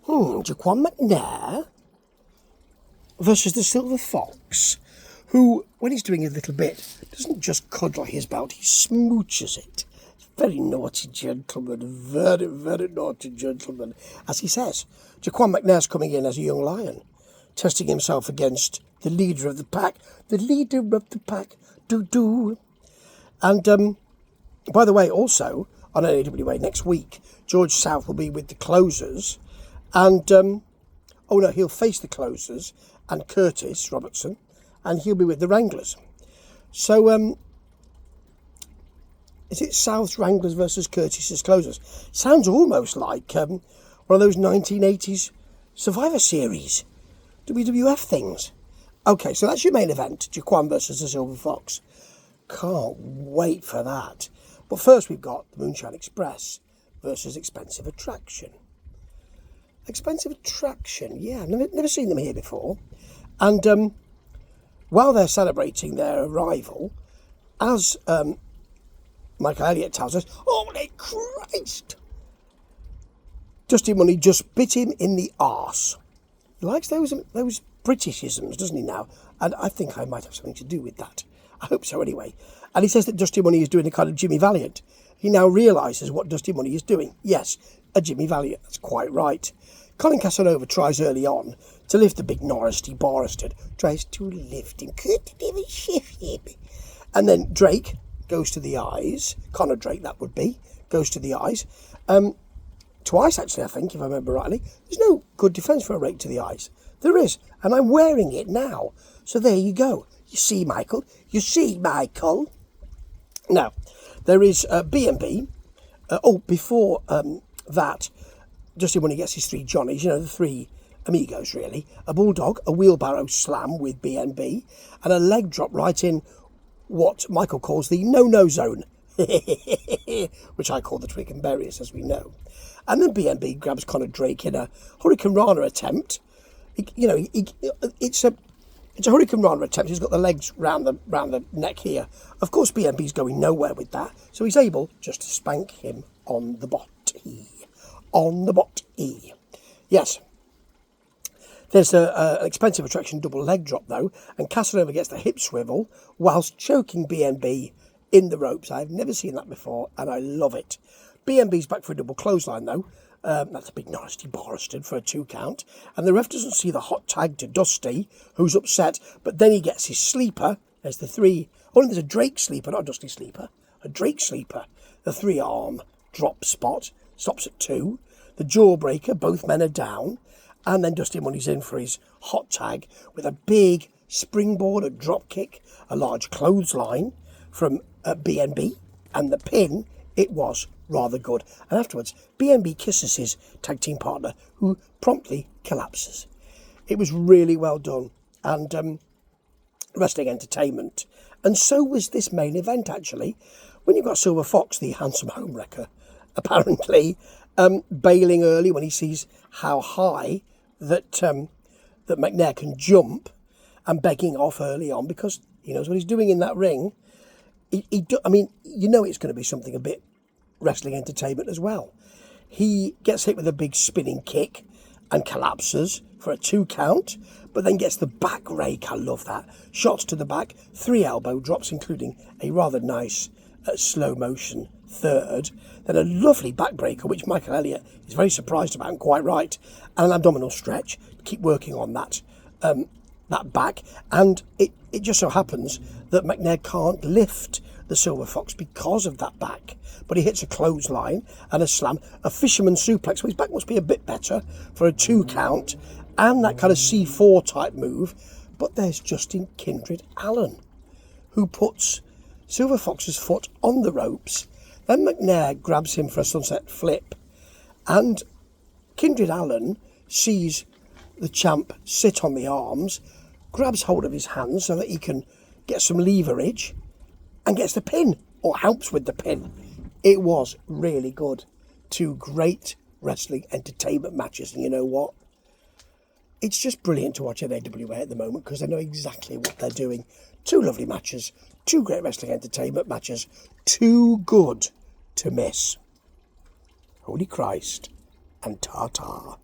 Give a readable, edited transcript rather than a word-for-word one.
Jaquan McNair versus the Silver Fox, who, when he's doing a little bit, doesn't just cuddle his belt, he smooches it. Very naughty gentleman, very, very naughty gentleman. As he says, Jaquan McNair's coming in as a young lion, testing himself against the leader of the pack. The leader of the pack, do. And, by the way, also, on NAWA next week, George South will be with the Closers, and, he'll face the Closers and Curtis Robertson, and he'll be with the Wranglers. So, is it South's Wranglers versus Curtis's Closers? Sounds almost like one of those 1980s Survivor Series WWF things. Okay, so that's your main event, Jaquan versus the Silver Fox. Can't wait for that. But first we've got the Moonshine Express versus Expensive Attraction. Expensive Attraction, yeah, I've never seen them here before. And while they're celebrating their arrival, as Michael Elliott tells us, holy Christ! Dusty Money just bit him in the arse. He likes those Britishisms, doesn't he now? And I think I might have something to do with that. I hope so anyway. And he says that Dusty Money is doing a kind of Jimmy Valiant. He now realises what Dusty Money is doing. Yes, a Jimmy Valiant. That's quite right. Colin Casanova tries early on to lift the big nasty bastard. Tries to lift him. Couldn't even shift him. And then Drake goes to the eyes. Conor Drake, that would be. Goes to the eyes. Twice, actually, I think, if I remember rightly. There's no good defence for a rake to the eyes. There is. And I'm wearing it now. So there you go. You see, Michael. You see, Michael. Now, there is B&B. Before that, Dusty Money gets his three Johnnies, the three amigos, really. A bulldog, a wheelbarrow slam with B&B, and a leg drop right in what Michael calls the no-no zone, which I call the Twickenham Berries, as we know. And then B&B grabs Conor Drake in a Hurricane Rana attempt. It's a Hurricane Rana attempt. He's got the legs round the neck here. Of course, B&B's going nowhere with that, so he's able just to spank him on the botty. On the botty. Yes. There's an Expensive Attraction double leg drop, though, and Casanova gets the hip swivel whilst choking B&B in the ropes. I've never seen that before, and I love it. B&B's back for a double clothesline, though. That's a big nasty bastard for a 2 count. And the ref doesn't see the hot tag to Dusty, who's upset, but then he gets his sleeper. There's the three. Oh, there's a Drake sleeper, not a Dusty sleeper. A Drake sleeper. The 3-arm drop spot. Stops at 2. The jawbreaker, both men are down. And then Dusty Money's in for his hot tag with a big springboard, a drop kick, a large clothesline from B&B. And the pin, it was rather good. And afterwards, B&B kisses his tag team partner, who promptly collapses. It was really well done. And wrestling entertainment. And so was this main event, actually. When you've got Silver Fox, the handsome homewrecker, apparently bailing early when he sees how high that McNair can jump, and begging off early on because he knows what he's doing in that ring. It's going to be something a bit wrestling entertainment as well. He gets hit with a big spinning kick and collapses for a 2 count, but then gets the back rake. I love that. Shots to the back, 3 elbow drops, including a rather nice slow motion third, then a lovely backbreaker, which Michael Elliott is very surprised about, and quite right, and an abdominal stretch to keep working on that back. And it just so happens that McNair can't lift the Silver Fox because of that back, but he hits a clothesline and a slam, a fisherman suplex, so his back must be a bit better for a 2 count, and that kind of C4 type move. But there's Justin Kindred Allen, who puts Silver Fox's foot on the ropes. Then McNair grabs him for a sunset flip, and Kindred Allen sees the champ sit on the arms, grabs hold of his hands so that he can get some leverage, and gets the pin, or helps with the pin. It was really good. 2 great wrestling entertainment matches, and you know what? It's just brilliant to watch NAWA at the moment because they know exactly what they're doing. 2 lovely matches, 2 great wrestling entertainment matches, too good to miss. Holy Christ and ta-ta.